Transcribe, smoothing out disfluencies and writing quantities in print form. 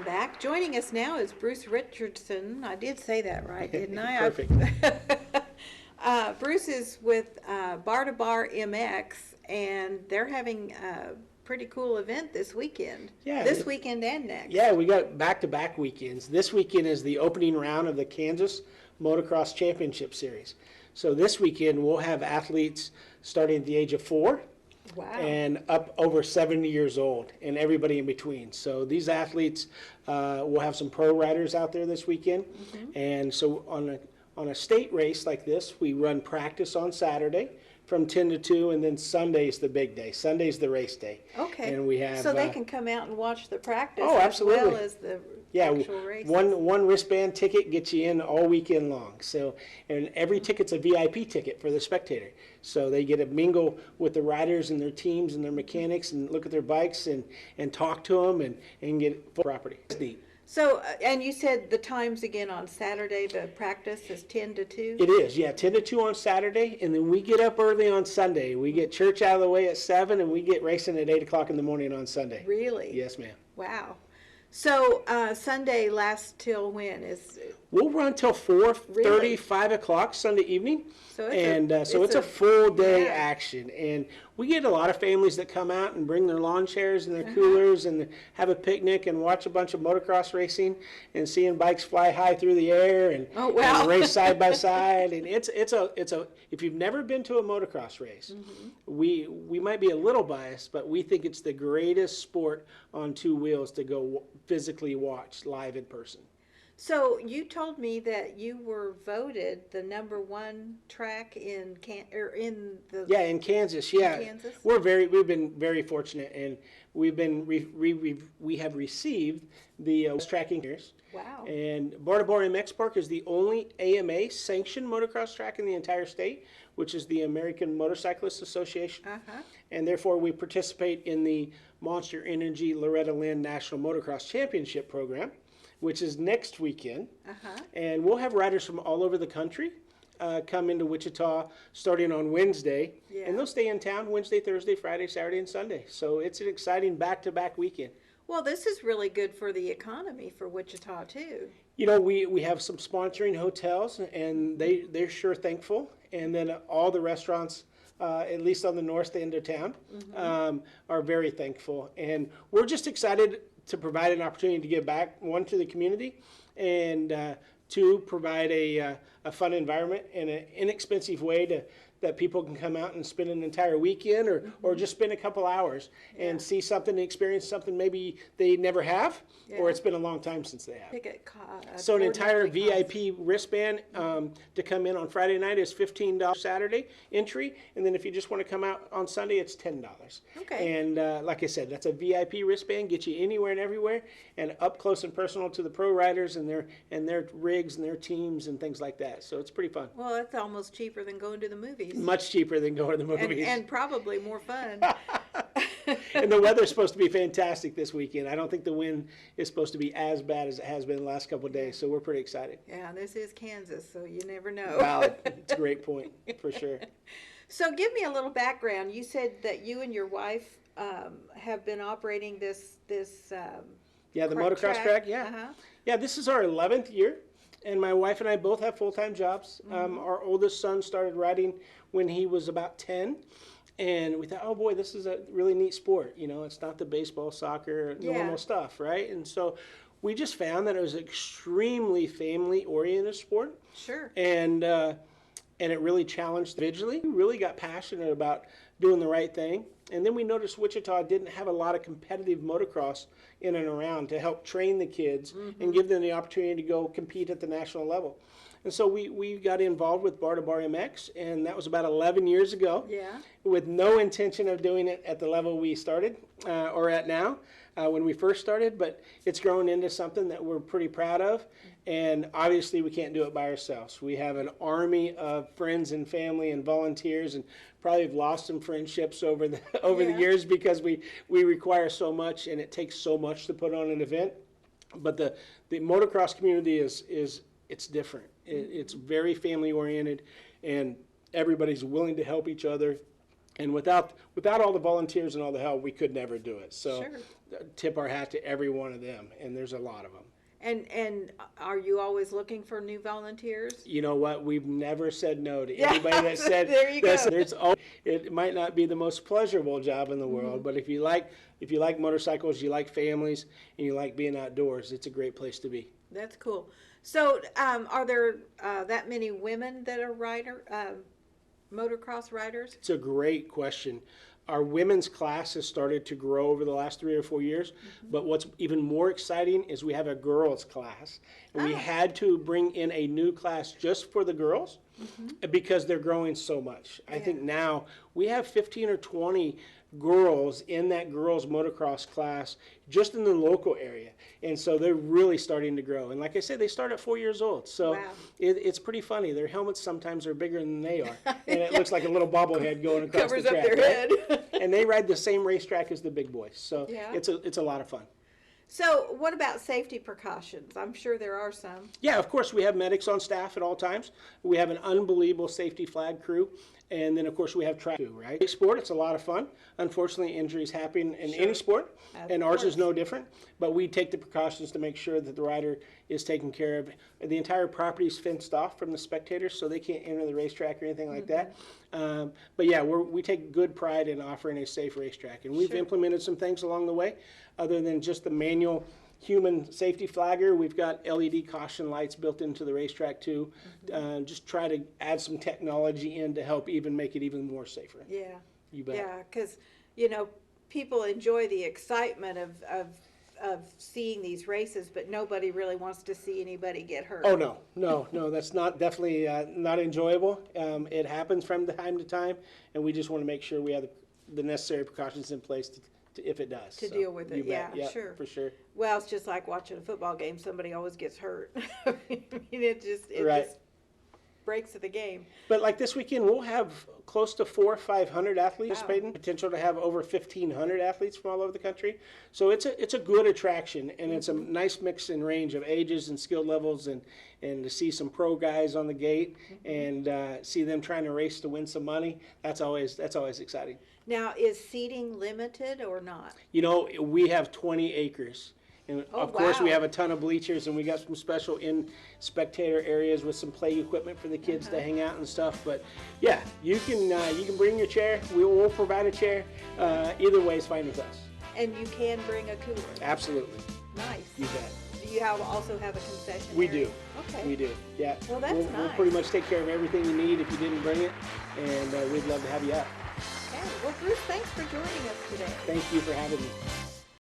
back. Joining us now is Bruce Richardson. I did say that right, didn't I? Perfect. Bruce is with Bar to Bar MX, and they're having a pretty cool event this weekend. Yeah, this weekend and next. Yeah, we got back-to-back weekends. This weekend is the opening round of the Kansas Motocross Championship Series. So this weekend we'll have athletes starting at the age of 4. Wow. And up over 70 years old, and everybody in between. So these athletes, will have some pro riders out there this weekend. Mm-hmm. And so on a state race like this, we run practice on Saturday from 10 to 2, and then Sunday's the big day. Sunday's the race day. Okay. And we have so they can come out and watch the practice absolutely. as well as the actual races. One wristband ticket gets you in all weekend long. So, and every ticket's a VIP ticket for the spectator. So they get to mingle with the riders and their teams and their mechanics and look at their bikes and talk to them and get full property. It's neat. So, and you said the times again on Saturday, the practice is 10 to 2? It is, yeah, 10 to 2 on Saturday, and then we get up early on Sunday. We get church out of the way at 7, and we get racing at 8 o'clock in the morning on Sunday. Really? Yes, ma'am. Wow. So, Sunday lasts till when? We'll run till 4:30, Really? 5 o'clock Sunday evening. So it's It's a full day yeah. action. And we get a lot of families that come out and bring their lawn chairs and their coolers and have a picnic and watch a bunch of motocross racing and seeing bikes fly high through the air and, Oh, wow. and race side by side. And it's a if you've never been to a motocross race, we might be a little biased, but we think it's the greatest sport on 2 wheels to go physically watch live in person. So you told me that you were voted the #1 track in in Kansas. Yeah, Kansas? We've been very fortunate, and we have received the tracking years. Wow. And Bar to Bar MX Park is the only AMA sanctioned motocross track in the entire state, which is the American Motorcyclists Association. And therefore we participate in the Monster Energy Loretta Lynn National Motocross Championship program, which is next weekend. And we'll have riders from all over the country come into Wichita starting on Wednesday. Yeah. And they'll stay in town Wednesday, Thursday, Friday, Saturday, and Sunday. So it's an exciting back-to-back weekend. Well, this is really good for the economy for Wichita, too. You know, we have some sponsoring hotels, and they're sure thankful. And then all the restaurants, at least on the north end of town, are very thankful. And we're just excited to provide an opportunity to give back, 1, to the community, and 2, provide a fun environment and an inexpensive way that people can come out and spend an entire weekend or just spend a couple hours and see something, experience something maybe they never have, or it's been a long time since they have. So an entire VIP wristband to come in on Friday night is $15 Saturday entry, and then if you just want to come out on Sunday, it's $10. Okay. And like I said, that's a VIP wristband, gets you anywhere and everywhere, and up close and personal to the pro riders and their rigs and their teams and things like that. So it's pretty fun. Well, it's almost cheaper than going to the movies. Much cheaper than going to the movies. And probably more fun. And the weather's supposed to be fantastic this weekend. I don't think the wind is supposed to be as bad as it has been the last couple of days, so we're pretty excited. Yeah, this is Kansas, so you never know. Wow, it's a great point, for sure. So give me a little background. You said that you and your wife have been operating this Yeah, the motocross track, yeah. Yeah, this is our 11th year, and my wife and I both have full-time jobs. Our oldest son started riding when he was about 10, and we thought, oh boy, this is a really neat sport. You know, it's not the baseball, soccer, normal stuff, right? And so we just found that it was an extremely family-oriented sport. Sure. And it really challenged individually. We really got passionate about doing the right thing. And then we noticed Wichita didn't have a lot of competitive motocross in and around to help train the kids and give them the opportunity to go compete at the national level. And so we got involved with Bar to Bar MX, and that was about 11 years ago. Yeah. With no intention of doing it at the level we started or at now when we first started, but it's grown into something that we're pretty proud of. And obviously we can't do it by ourselves. We have an army of friends and family and volunteers, and probably have lost some friendships over the years because we require so much and it takes so much to put on an event. But the motocross community it's different. It's very family oriented, and everybody's willing to help each other. And without all the volunteers and all the help, we could never do it. So tip our hat to every one of them, and there's a lot of them. And are you always looking for new volunteers? You know what? We've never said no to Yeah, anybody that said. there you go. It might not be the most pleasurable job in the world, but if you like motorcycles, you like families, and you like being outdoors, it's a great place to be. That's cool. So, are there that many women that are motocross riders? It's a great question. Our women's class has started to grow over the last 3 or 4 years, but what's even more exciting is we have a girls' class. And we had to bring in a new class just for the girls because they're growing so much. I think now we have 15 or 20 girls in that girls motocross class just in the local area, and so they're really starting to grow. And like I said, they start at 4 years old, so it's pretty funny. Their helmets sometimes are bigger than they are, and it looks like a little bobblehead going across Covers the track. up their head. And they ride the same racetrack as the big boys, so it's a lot of fun. So, what about safety precautions? I'm sure there are some. Yeah, of course, we have medics on staff at all times. We have an unbelievable safety flag crew. And then, of course, we have track too, right? Sport, it's a lot of fun. Unfortunately, injuries happen in any sport, and ours is no different. But we take the precautions to make sure that the rider is taken care of. The entire property is fenced off from the spectators, so they can't enter the racetrack or anything like that. But yeah, we take good pride in offering a safe racetrack. And we've implemented some things along the way, other than just the manual human safety flagger. We've got LED caution lights built into the racetrack too. Just try to add some technology in to help even make it even more safer. Yeah. You bet. Yeah, because, people enjoy the excitement of seeing these races, but nobody really wants to see anybody get hurt. Oh, no, that's definitely not enjoyable. It happens from time to time, and we just want to make sure we have the necessary precautions in place if it does. To deal with it, yeah, sure. For sure. Well, it's just like watching a football game. Somebody always gets hurt. I mean, it just breaks of the game. But like this weekend, we'll have close to 400 or 500 athletes participating. Potential to have over 1,500 athletes from all over the country. So it's a good attraction, and it's a nice mix and range of ages and skill levels, and to see some pro guys on the gate and see them trying to race to win some money. That's always exciting. Now, is seating limited or not? We have 20 acres. And of course, we have a ton of bleachers, and we got some special spectator areas with some play equipment for the kids to hang out and stuff. But yeah, you can bring your chair. We'll provide a chair. Either way is fine with us. And you can bring a cooler. Absolutely. Nice. You bet. Do you also have a concession We area? do. Okay. We do. Yeah. Well, that's nice. We'll pretty much take care of everything you need if you didn't bring it, and we'd love to have you out. Okay. Well, Bruce, thanks for joining us today. Thank you for having me.